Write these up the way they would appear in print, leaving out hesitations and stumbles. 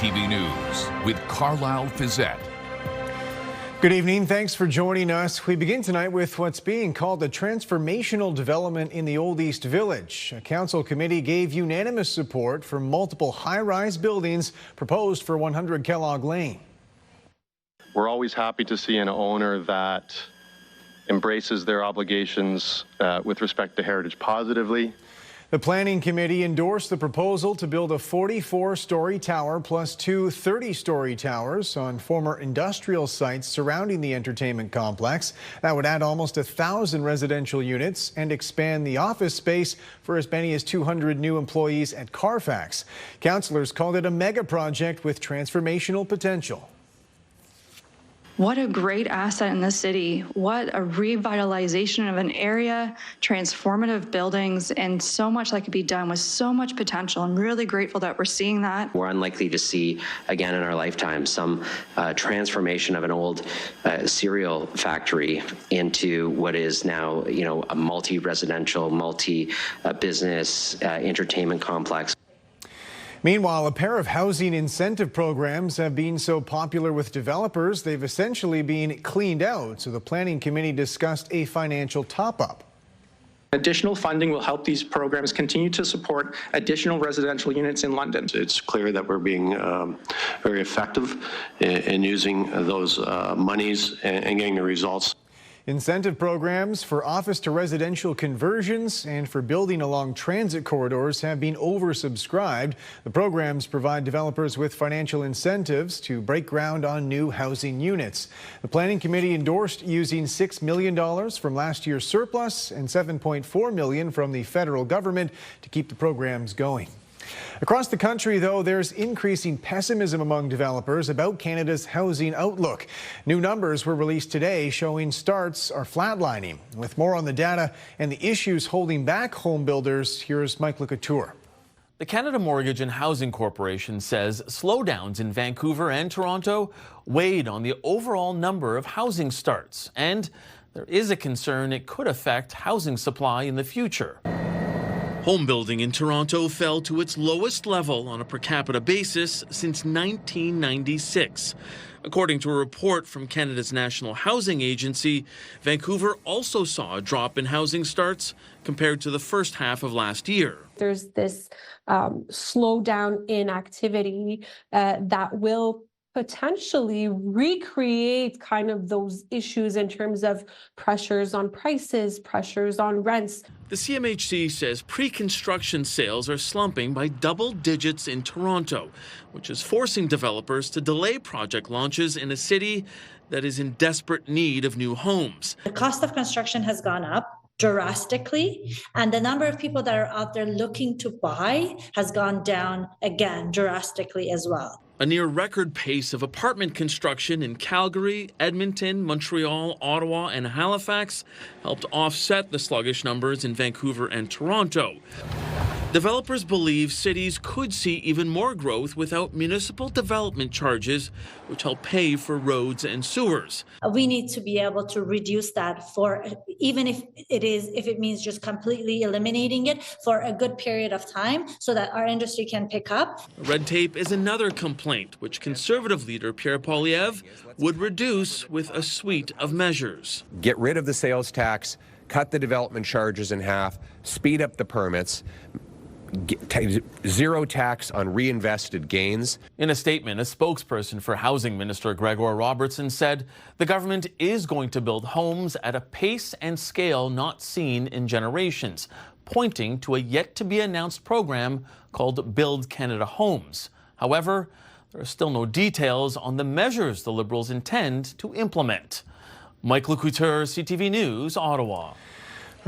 CTV News with Carlyle Fiset. Good evening. Thanks for joining us. We begin tonight with what's being called a transformational development in the Old East Village. A council committee gave unanimous support for multiple high-rise buildings proposed for 100 Kellogg Lane. We're always happy to see an owner that embraces their obligations with respect to heritage positively. The Planning Committee endorsed the proposal to build a 44-story tower plus two 30-story towers on former industrial sites surrounding the entertainment complex. That would add almost 1,000 residential units and expand the office space for as many as 200 new employees at Carfax. Councillors called it a mega project with transformational potential. What a great asset in the city. What a revitalization of an area, transformative buildings, and so much that could be done with so much potential. I'm really grateful that we're seeing that. We're unlikely to see again in our lifetime some transformation of an old cereal factory into what is now, a multi-residential, multi-business entertainment complex. Meanwhile, a pair of housing incentive programs have been so popular with developers, they've essentially been cleaned out. So the Planning Committee discussed a financial top-up. Additional funding will help these programs continue to support additional residential units in London. It's clear that we're being very effective in using those monies and getting the results. Incentive programs for office to residential conversions and for building along transit corridors have been oversubscribed. The programs provide developers with financial incentives to break ground on new housing units. The Planning Committee endorsed using $6 million from last year's surplus and $7.4 million from the federal government to keep the programs going. Across the country, though, there's increasing pessimism among developers about Canada's housing outlook. New numbers were released today showing starts are flatlining. With more on the data and the issues holding back home builders, here's Mike Couture. The Canada Mortgage and Housing Corporation says slowdowns in Vancouver and Toronto weighed on the overall number of housing starts, and there is a concern it could affect housing supply in the future. Home building in Toronto fell to its lowest level on a per capita basis since 1996. According to a report from Canada's National Housing Agency, Vancouver also saw a drop in housing starts compared to the first half of last year. There's this slowdown in activity that will potentially recreate kind of those issues in terms of pressures on prices, pressures on rents. The CMHC says pre-construction sales are slumping by double digits in Toronto, which is forcing developers to delay project launches in a city that is in desperate need of new homes. The cost of construction has gone up drastically, and the number of people that are out there looking to buy has gone down again drastically as well. A near record pace of apartment construction in Calgary, Edmonton, Montreal, Ottawa, and Halifax helped offset the sluggish numbers in Vancouver and Toronto. Developers believe cities could see even more growth without municipal development charges, which help pay for roads and sewers. We need to be able to reduce that for, even if it means just completely eliminating it for a good period of time so that our industry can pick up. Red tape is another complaint, which Conservative leader Pierre Poilievre would reduce with a suite of measures. Get rid of the sales tax, cut the development charges in half, speed up the permits, zero tax on reinvested gains. In a statement, a spokesperson for Housing Minister Gregor Robertson said the government is going to build homes at a pace and scale not seen in generations, pointing to a yet-to-be-announced program called Build Canada Homes. However, there are still no details on the measures the Liberals intend to implement. Mike Couture, CTV News, Ottawa.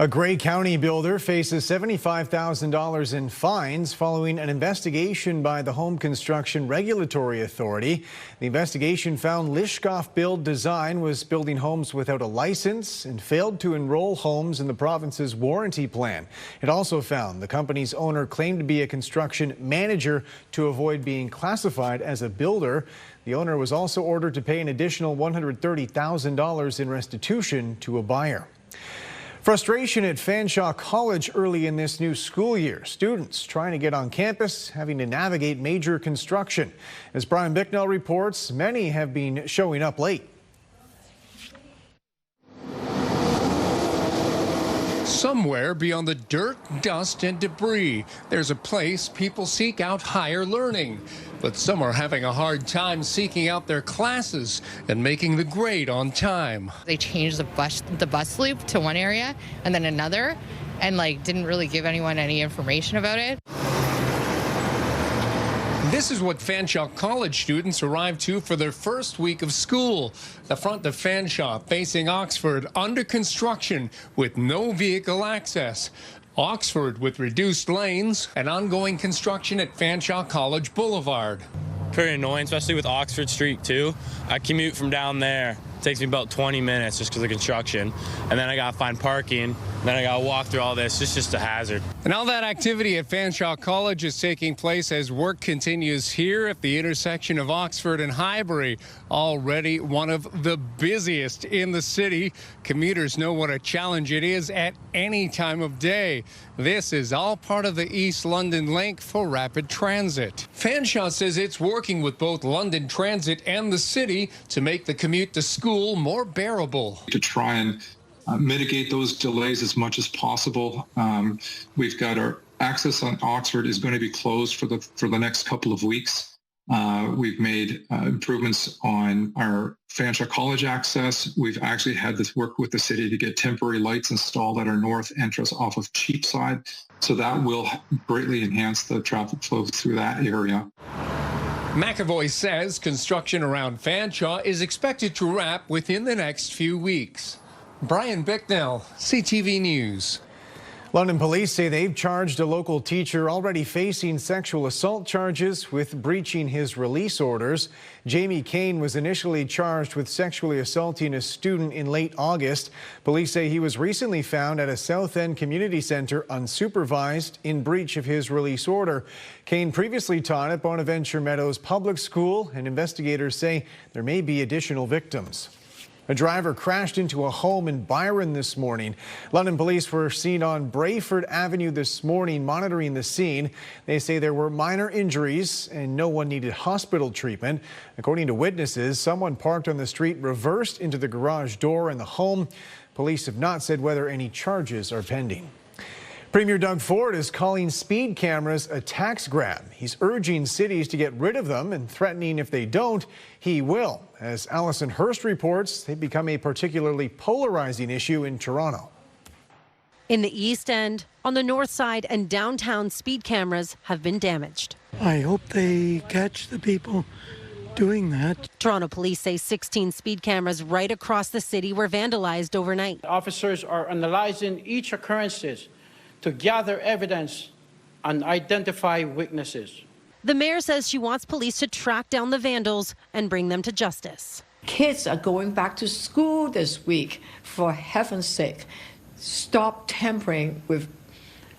A Grey County builder faces $75,000 in fines following an investigation by the Home Construction Regulatory Authority. The investigation found Lishkoff Build Design was building homes without a license and failed to enroll homes in the province's warranty plan. It also found the company's owner claimed to be a construction manager to avoid being classified as a builder. The owner was also ordered to pay an additional $130,000 in restitution to a buyer. Frustration at Fanshawe College early in this new school year. Students trying to get on campus, having to navigate major construction. As Brian Bicknell reports, many have been showing up late. Somewhere beyond the dirt, dust, and debris, there's a place people seek out higher learning. But some are having a hard time seeking out their classes and making the grade on time. They changed the bus loop to one area and then another, and didn't really give anyone any information about it. This is what Fanshawe College students arrived to for their first week of school. The front of Fanshawe, facing Oxford, under construction with no vehicle access. Oxford with reduced lanes and ongoing construction at Fanshawe College Boulevard. Pretty annoying, especially with Oxford Street too. I commute from down there. It takes me about 20 minutes just because of construction. And then I got to find parking. And then I got to walk through all this. It's just a hazard. And all that activity at Fanshawe College is taking place as work continues here at the intersection of Oxford and Highbury. Already one of the busiest in the city. Commuters know what a challenge it is at any time of day. This is all part of the East London link for rapid transit. Fanshawe says it's working with both London Transit and the city to make the commute to school more bearable. To try and mitigate those delays as much as possible. We've got our access on Oxford is going to be closed for the next couple of weeks. We've made improvements on our Fanshawe College access. We've actually had this work with the city to get temporary lights installed at our north entrance off of Cheapside. So that will greatly enhance the traffic flow through that area. McAvoy says construction around Fanshawe is expected to wrap within the next few weeks. Brian Bicknell, CTV News. London police say they've charged a local teacher already facing sexual assault charges with breaching his release orders. Jamie Kane was initially charged with sexually assaulting a student in late August. Police say he was recently found at a South End community centre unsupervised in breach of his release order. Kane previously taught at Bonaventure Meadows Public School, and investigators say there may be additional victims. A driver crashed into a home in Byron this morning. London police were seen on Brayford Avenue this morning monitoring the scene. They say there were minor injuries and no one needed hospital treatment. According to witnesses, someone parked on the street reversed into the garage door in the home. Police have not said whether any charges are pending. Premier Doug Ford is calling speed cameras a tax grab. He's urging cities to get rid of them and threatening if they don't, he will. As Alison Hurst reports, they've become a particularly polarizing issue in Toronto. In the East End, on the north side and downtown, speed cameras have been damaged. I hope they catch the people doing that. Toronto police say 16 speed cameras right across the city were vandalized overnight. Officers are analyzing each occurrences to gather evidence and identify witnesses. The mayor says she wants police to track down the vandals and bring them to justice. Kids are going back to school this week. For heaven's sake, stop tampering with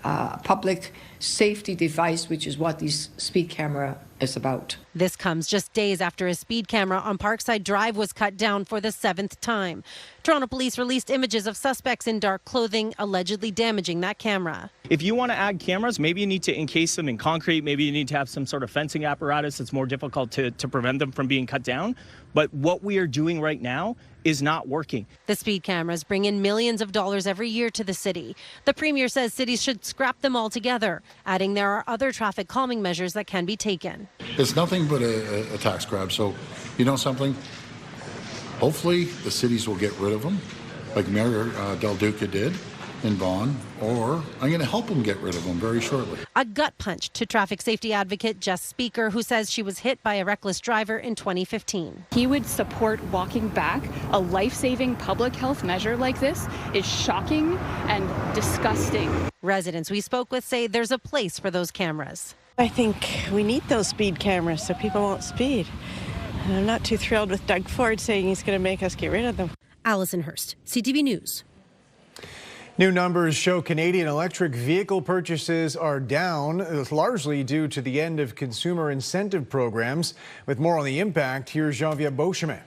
public safety device, which is what this speed camera is about. This comes just days after a speed camera on Parkside Drive was cut down for the 7th time. Toronto police released images of suspects in dark clothing allegedly damaging that camera. If you want to add cameras, maybe you need to encase them in concrete. Maybe you need to have some sort of fencing apparatus that's more difficult to prevent them from being cut down. But what we are doing right now is not working. The speed cameras bring in millions of dollars every year to the city. The premier says cities should scrap them altogether, adding there are other traffic calming measures that can be taken. It's nothing but a tax grab. So, you know something? Hopefully the cities will get rid of them, like Mayor Del Duca did in Vaughan, or I'm going to help them get rid of them very shortly. A gut punch to traffic safety advocate Jess Speaker, who says she was hit by a reckless driver in 2015. He would support walking back. A life-saving public health measure like this is shocking and disgusting. Residents we spoke with say there's a place for those cameras. I think we need those speed cameras so people won't speed. And I'm not too thrilled with Doug Ford saying he's going to make us get rid of them. Alison Hurst, CTV News. New numbers show Canadian electric vehicle purchases are down, largely due to the end of consumer incentive programs. With more on the impact, here's Jean-Vier Beauchemin.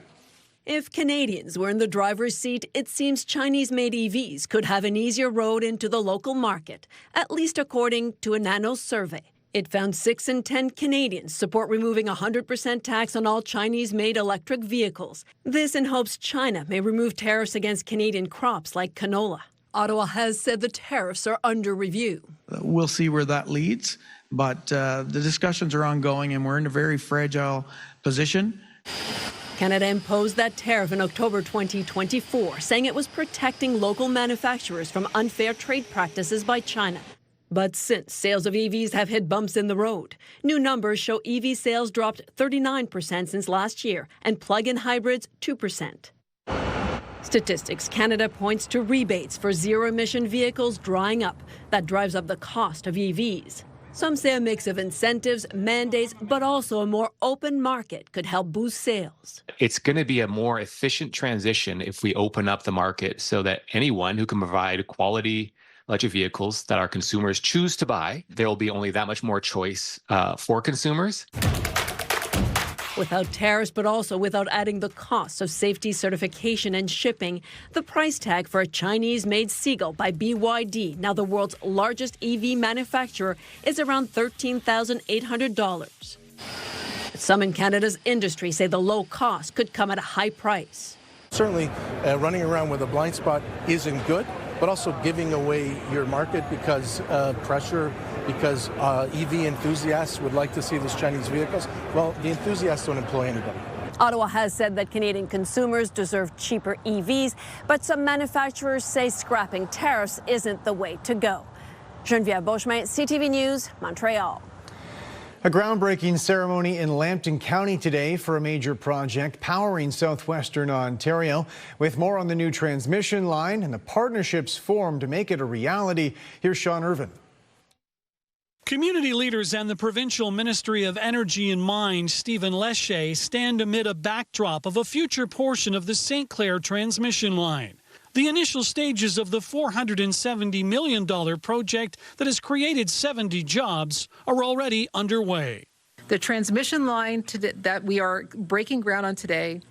If Canadians were in the driver's seat, it seems Chinese-made EVs could have an easier road into the local market, at least according to a Nano survey. It found 6 in 10 Canadians support removing 100% tax on all Chinese-made electric vehicles. This in hopes China may remove tariffs against Canadian crops like canola. Ottawa has said the tariffs are under review. We'll see where that leads, but the discussions are ongoing and we're in a very fragile position. Canada imposed that tariff in October 2024, saying it was protecting local manufacturers from unfair trade practices by China. But since sales of EVs have hit bumps in the road, new numbers show EV sales dropped 39% since last year and plug-in hybrids 2%. Statistics Canada points to rebates for zero-emission vehicles drying up. That drives up the cost of EVs. Some say a mix of incentives, mandates, but also a more open market could help boost sales. It's going to be a more efficient transition if we open up the market so that anyone who can provide quality electric vehicles that our consumers choose to buy, there will be only that much more choice for consumers. Without tariffs, but also without adding the costs of safety certification and shipping, the price tag for a Chinese-made Seagull by BYD, now the world's largest EV manufacturer, is around $13,800. Some in Canada's industry say the low cost could come at a high price. Certainly, running around with a blind spot isn't good, but also giving away your market because pressure, because EV enthusiasts would like to see these Chinese vehicles. Well, the enthusiasts don't employ anybody. Ottawa has said that Canadian consumers deserve cheaper EVs, but some manufacturers say scrapping tariffs isn't the way to go. Geneviève Beauchemin, CTV News, Montreal. A groundbreaking ceremony in Lambton County today for a major project powering southwestern Ontario. With more on the new transmission line and the partnerships formed to make it a reality, here's Sean Irvin. Community leaders and the Provincial Ministry of Energy and Mines, Stephen Lesche, stand amid a backdrop of a future portion of the St. Clair transmission line. The initial stages of the $470 million project that has created 70 jobs are already underway. The transmission line that we are breaking ground on today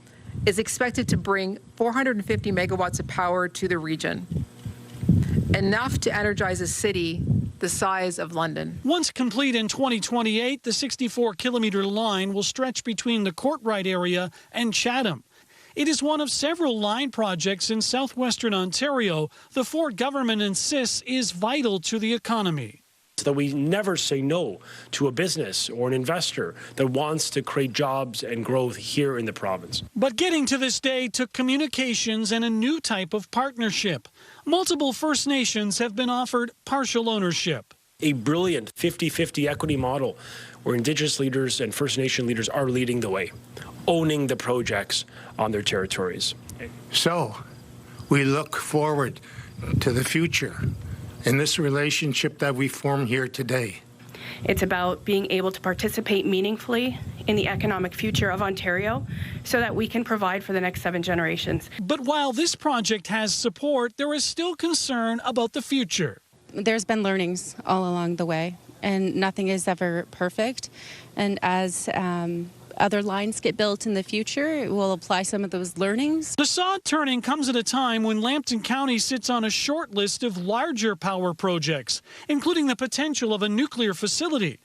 is expected to bring 450 megawatts of power to the region, enough to energize a city the size of London. Once complete in 2028, the 64-kilometer line will stretch between the Courtright area and Chatham. It is one of several line projects in southwestern Ontario the Ford government insists is vital to the economy. So that we never say no to a business or an investor that wants to create jobs and growth here in the province. But getting to this day took communications and a new type of partnership. Multiple First Nations have been offered partial ownership. A brilliant 50-50 equity model where Indigenous leaders and First Nation leaders are leading the way, owning the projects on their territories. So we look forward to the future in this relationship that we form here today. It's about being able to participate meaningfully in the economic future of Ontario so that we can provide for the next 7 generations. But while this project has support, there is still concern about the future. There's been learnings all along the way, and nothing is ever perfect. And as other lines get built in the future, we'll apply some of those learnings. The sod turning comes at a time when Lambton County sits on a short list of larger power projects, including the potential of a nuclear facility.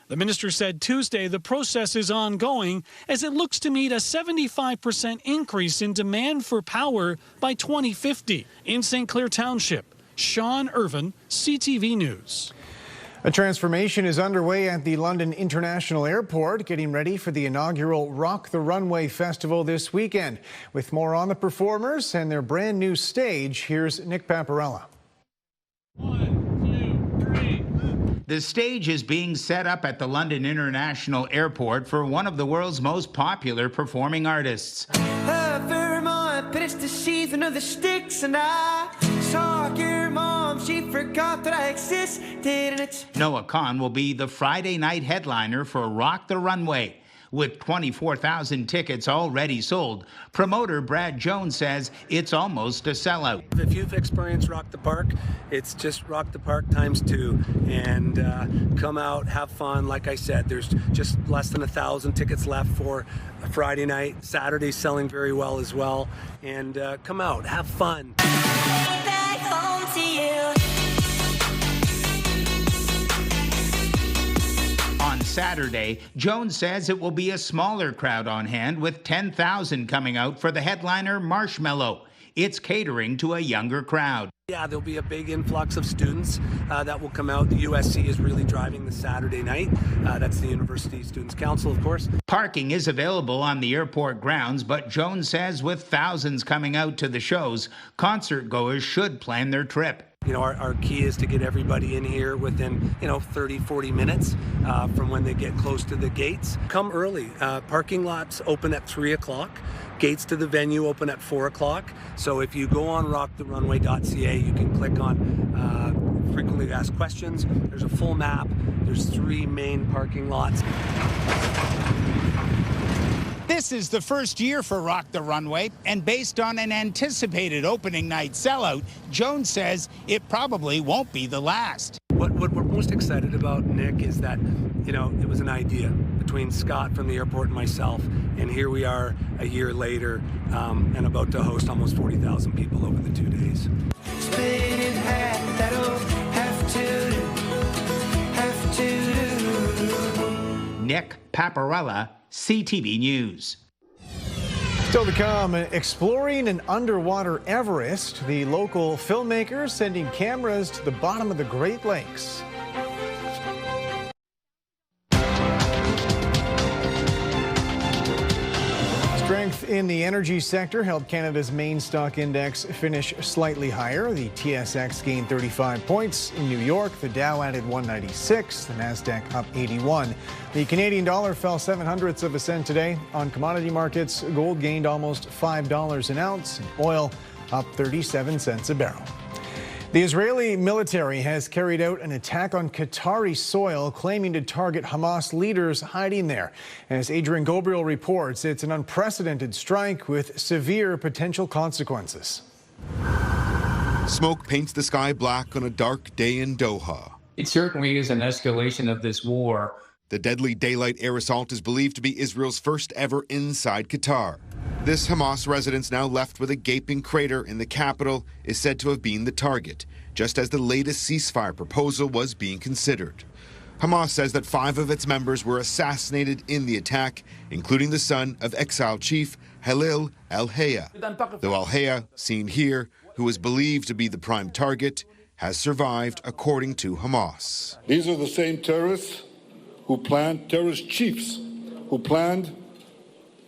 The minister said Tuesday the process is ongoing as it looks to meet a 75% increase in demand for power by 2050. In St. Clair Township, Sean Irvin, CTV News. A transformation is underway at the London International Airport, getting ready for the inaugural Rock the Runway festival this weekend. With more on the performers and their brand new stage, here's Nick Paparella. The stage is being set up at the London International Airport for one of the world's most popular performing artists. Vermont, but it's the season of the sticks, and I saw your mom, she forgot that I existed, and it's... Noah Khan will be the Friday night headliner for Rock the Runway, With 24,000 tickets already sold, promoter Brad Jones says it's almost a sellout. If you've experienced Rock the Park, it's just Rock the Park times 2. And come out, have fun. Like I said, there's just less than 1,000 tickets left for Friday night. Saturday's selling very well as well. And come out, have fun. Back home to you. On Saturday, Jones says it will be a smaller crowd on hand, with 10,000 coming out for the headliner Marshmallow. It's catering to a younger crowd. Yeah, there'll be a big influx of students that will come out. The USC is really driving the Saturday night. That's the University Students' Council, of course. Parking is available on the airport grounds, but Jones says with thousands coming out to the shows, concert goers should plan their trip. You know, our key is to get everybody in here within, 30, 40 minutes from when they get close to the gates. Come early. Parking lots open at 3 o'clock. Gates to the venue open at 4 o'clock. So if you go on rocktherunway.ca, you can click on frequently asked questions. There's a full map. There's 3 main parking lots. This is the first year for Rock the Runway, and based on an anticipated opening night sellout, Jones says it probably won't be the last. What we're most excited about, Nick, is that, it was an idea between Scott from the airport and myself, and here we are a year later and about to host almost 40,000 people over the 2 days. Split in half, that'll have to do. Nick Paparella, CTV News. Still to come, exploring an underwater Everest, the local filmmakers sending cameras to the bottom of the Great Lakes. Strength in the energy sector helped Canada's main stock index finish slightly higher. The TSX gained 35 points. In New York, the Dow added 196, the Nasdaq up 81. The Canadian dollar fell 0.07 of a cent today. On commodity markets, gold gained almost $5 an ounce, and oil up 37 cents a barrel. The Israeli military has carried out an attack on Qatari soil, claiming to target Hamas leaders hiding there. As Adrian Gobriel reports, it's an unprecedented strike with severe potential consequences. Smoke paints the sky black on a dark day in Doha. It certainly is an escalation of this war. The deadly daylight air assault is believed to be Israel's first ever inside Qatar. This Hamas residence, now left with a gaping crater in the capital, is said to have been the target, just as the latest ceasefire proposal was being considered. Hamas says that 5 of its members were assassinated in the attack, including the son of exiled chief Halil al-Hayya. Though al-Hayya, seen here, who is believed to be the prime target, has survived, according to Hamas. These are the same terrorists who planned, terrorist chiefs who planned,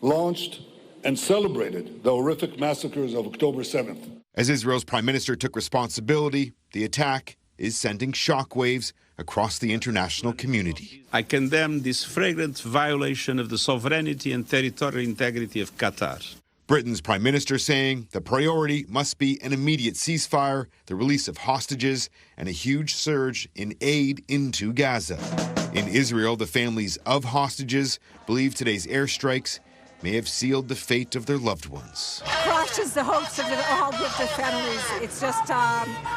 launched, and celebrated the horrific massacres of October 7th. As Israel's prime minister took responsibility, the attack is sending shockwaves across the international community. I condemn this flagrant violation of the sovereignty and territorial integrity of Qatar. Britain's prime minister saying the priority must be an immediate ceasefire, the release of hostages, and a huge surge in aid into Gaza. In Israel, the families of hostages believe today's airstrikes may have sealed the fate of their loved ones. Crushes the hopes of all of the families. It's just,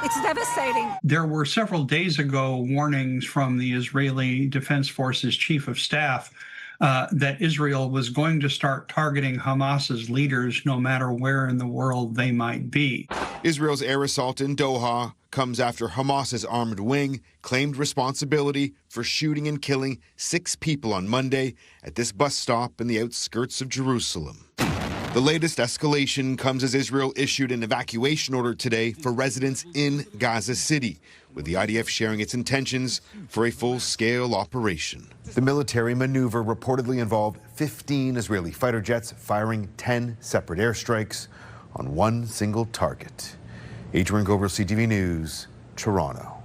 it's devastating. There were several days ago warnings from the Israeli Defense Forces Chief of Staff that Israel was going to start targeting Hamas's leaders no matter where in the world they might be. Israel's air assault in Doha comes after Hamas's armed wing claimed responsibility for shooting and killing 6 people on Monday at this bus stop in the outskirts of Jerusalem. The latest escalation comes as Israel issued an evacuation order today for residents in Gaza City, with the IDF sharing its intentions for a full-scale operation. The military maneuver reportedly involved 15 Israeli fighter jets firing 10 separate airstrikes on one single target. Adrian Gobriel, CTV News, Toronto.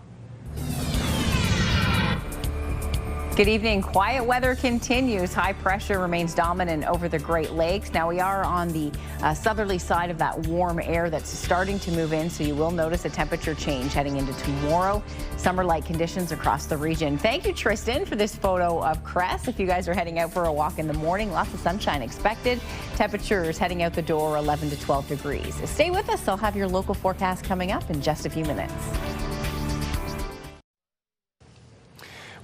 Good evening. Quiet weather continues. High pressure remains dominant over the Great Lakes. Now we are on the southerly side of that warm air that's starting to move in, so you will notice a temperature change heading into tomorrow. Summer-like conditions across the region. Thank you, Tristan, for this photo of Cress. If you guys are heading out for a walk in the morning, lots of sunshine expected. Temperatures heading out the door 11 to 12 degrees. Stay with us. I'll have your local forecast coming up in just a few minutes.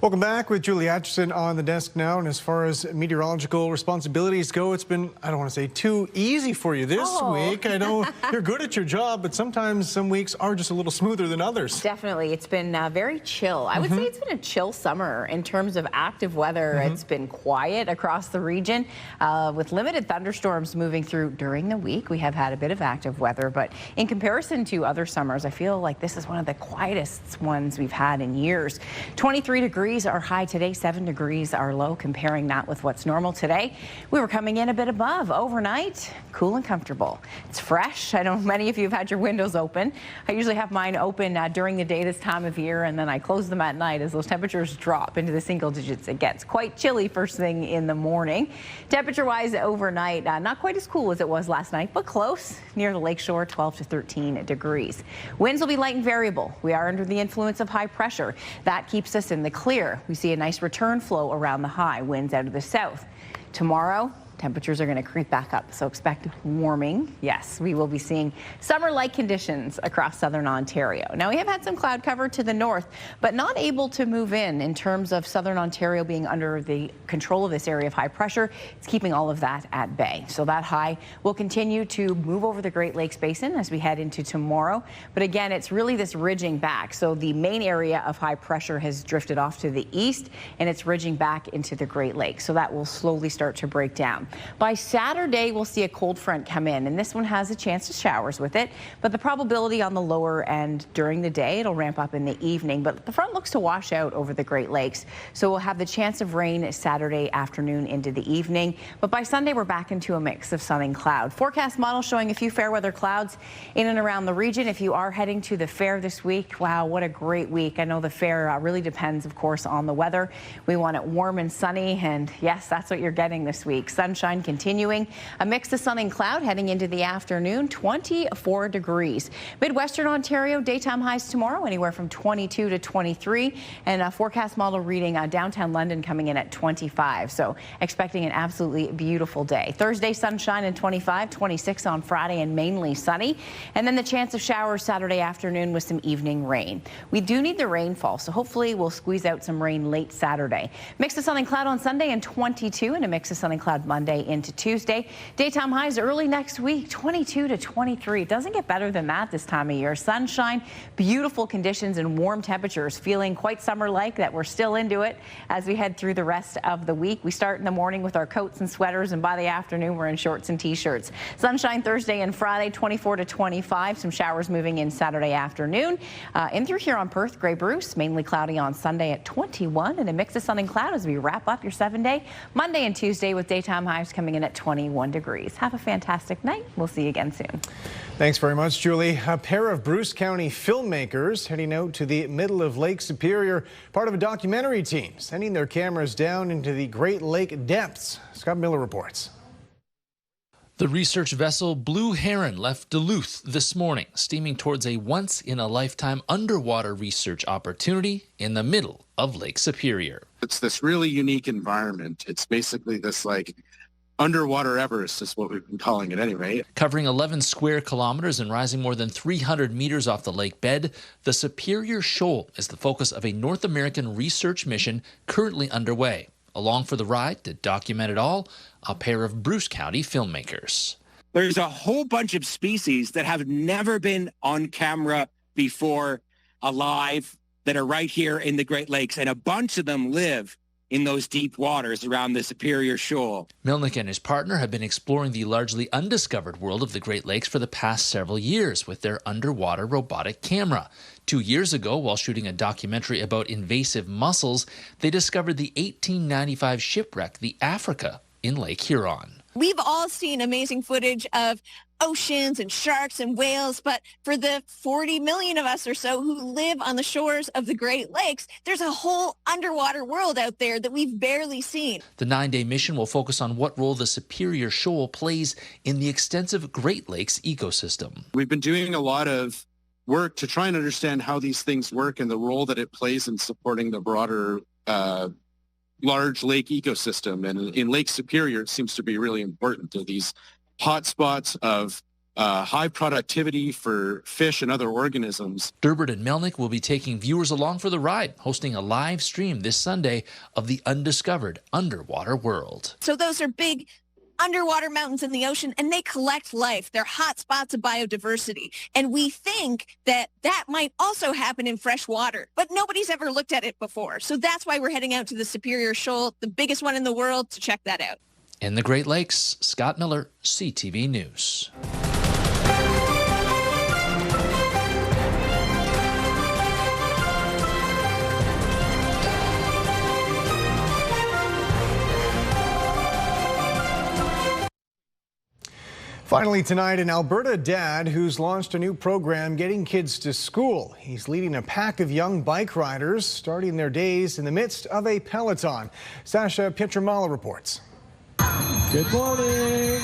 Welcome back with Julie Atchison on the desk now. And as far as meteorological responsibilities go, it's been, I don't want to say too easy for you this week. I know you're good at your job, but sometimes some weeks are just a little smoother than others. Definitely. It's been very chill. I would say it's been a chill summer in terms of active weather. It's been quiet across the region with limited thunderstorms moving through during the week. We have had a bit of active weather, but in comparison to other summers, I feel like this is one of the quietest ones we've had in years. 23 degrees are high today, 7 degrees are low. Comparing that with what's normal today, we were coming in a bit above overnight, cool and comfortable. It's fresh. I know many of you have had your windows open. I usually have mine open during the day this time of year, and then I close them at night as those temperatures drop into the single digits. It gets quite chilly first thing in the morning. Temperature-wise overnight, not quite as cool as it was last night, but close. Near the lakeshore, 12 to 13 degrees. Winds will be light and variable. We are under the influence of high pressure. That keeps us in the clear. We see a nice return flow around the high, winds out of the south. Tomorrow, temperatures are going to creep back up, so expect warming. Yes, we will be seeing summer-like conditions across southern Ontario. Now, we have had some cloud cover to the north, but not able to move in terms of southern Ontario being under the control of this area of high pressure. It's keeping all of that at bay. So that high will continue to move over the Great Lakes Basin as we head into tomorrow. But again, it's really this ridging back. So the main area of high pressure has drifted off to the east, and it's ridging back into the Great Lakes. So that will slowly start to break down. By Saturday, we'll see a cold front come in, and this one has a chance of showers with it, but the probability on the lower end during the day, it'll ramp up in the evening, but the front looks to wash out over the Great Lakes, so we'll have the chance of rain Saturday afternoon into the evening, but by Sunday, we're back into a mix of sun and cloud. Forecast model showing a few fair weather clouds in and around the region. If you are heading to the fair this week, wow, what a great week. I know the fair really depends, of course, on the weather. We want it warm and sunny, and yes, that's what you're getting this week. Sunshine continuing, a mix of sun and cloud heading into the afternoon, 24 degrees. Midwestern Ontario, daytime highs tomorrow, anywhere from 22 to 23, and a forecast model reading downtown London coming in at 25. So expecting an absolutely beautiful day. Thursday, sunshine and 25, 26 on Friday, and mainly sunny. And then the chance of showers Saturday afternoon with some evening rain. We do need the rainfall, so hopefully we'll squeeze out some rain late Saturday. Mix of sun and cloud on Sunday and 22, and a mix of sun and cloud Monday into Tuesday. Daytime highs early next week, 22 to 23. It doesn't get better than that this time of year. Sunshine, beautiful conditions, and warm temperatures. Feeling quite summer-like that we're still into it as we head through the rest of the week. We start in the morning with our coats and sweaters, and by the afternoon, we're in shorts and T-shirts. Sunshine Thursday and Friday, 24 to 25. Some showers moving in Saturday afternoon. In through here on Perth, Grey Bruce, mainly cloudy on Sunday at 21, and a mix of sun and cloud as we wrap up your 7-day. Monday and Tuesday with daytime highs coming in at 21 degrees. Have a fantastic night. We'll see you again soon. Thanks very much, Julie. A pair of Bruce County filmmakers heading out to the middle of Lake Superior, part of a documentary team, sending their cameras down into the Great Lake depths. Scott Miller reports. The research vessel Blue Heron left Duluth this morning, steaming towards a once-in-a-lifetime underwater research opportunity in the middle of Lake Superior. It's this really unique environment. It's basically this underwater Everest is what we've been calling it anyway. Covering 11 square kilometers and rising more than 300 meters off the lake bed, the Superior Shoal is the focus of a North American research mission currently underway. Along for the ride to document it all, a pair of Bruce County filmmakers. There's a whole bunch of species that have never been on camera before alive that are right here in the Great Lakes, and a bunch of them live in those deep waters around the Superior Shoal. Milnick and his partner have been exploring the largely undiscovered world of the Great Lakes for the past several years with their underwater robotic camera. 2 years ago, while shooting a documentary about invasive mussels, they discovered the 1895 shipwreck, the Africa, in Lake Huron. We've all seen amazing footage of oceans and sharks and whales, but for the 40 million of us or so who live on the shores of the Great Lakes, there's a whole underwater world out there that we've barely seen. The 9-day mission will focus on what role the Superior Shoal plays in the extensive Great Lakes ecosystem. We've been doing a lot of work to try and understand how these things work and the role that it plays in supporting the broader large lake ecosystem. And in Lake Superior, it seems to be really important to these hotspots of high productivity for fish and other organisms. Durbert and Melnick will be taking viewers along for the ride, hosting a live stream this Sunday of the undiscovered underwater world. So those are big underwater mountains in the ocean, and they collect life. They're hot spots of biodiversity. And we think that that might also happen in fresh water, but nobody's ever looked at it before. So that's why we're heading out to the Superior Shoal, the biggest one in the world, to check that out. In the Great Lakes, Scott Miller, CTV News. Finally tonight, an Alberta dad who's launched a new program getting kids to school. He's leading a pack of young bike riders starting their days in the midst of a peloton. Sasha Pietramala reports. Good morning.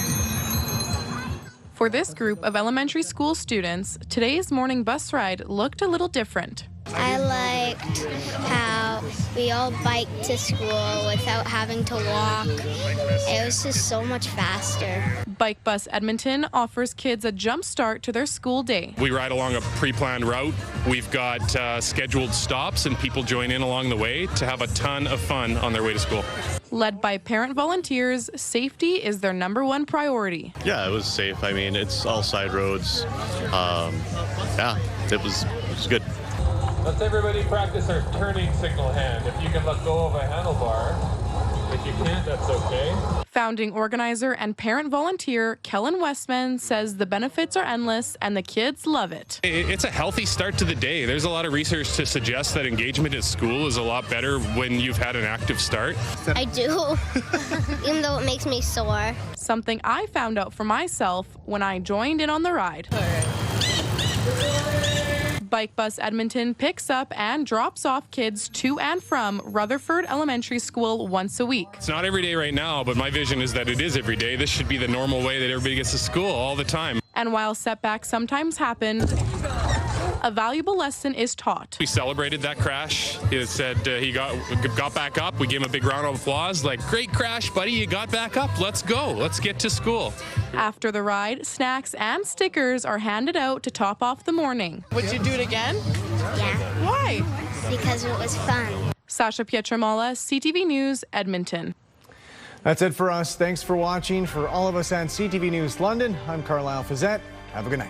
For this group of elementary school students, today's morning bus ride looked a little different. I liked how we all biked to school without having to walk. It was just so much faster. Bike Bus Edmonton offers kids a jump start to their school day. We ride along a pre-planned route. We've got scheduled stops and people join in along the way to have a ton of fun on their way to school. Led by parent volunteers, safety is their #1 priority. Yeah, it was safe. I mean, it's all side roads. Yeah, it was good. Let's everybody practice our turning signal hand. If you can let go of a handlebar. If you can't, that's okay. Founding organizer and parent volunteer Kellen Westman says the benefits are endless and the kids love it. It's a healthy start to the day. There's a lot of research to suggest that engagement at school is a lot better when you've had an active start. I do, even though it makes me sore. Something I found out for myself when I joined in on the ride. Bike Bus Edmonton picks up and drops off kids to and from Rutherford Elementary School once a week. It's not every day right now, but my vision is that it is every day. This should be the normal way that everybody gets to school all the time. And while setbacks sometimes happen, a valuable lesson is taught. We celebrated that crash. He said he got back up. We gave him a big round of applause. Like, great crash, buddy. You got back up. Let's go. Let's get to school. After the ride, snacks and stickers are handed out to top off the morning. Would you do it again? Yeah. Why? Because it was fun. Sasha Pietramala, CTV News, Edmonton. That's it for us. Thanks for watching. For all of us at CTV News London, I'm Carlyle Fiset. Have a good night.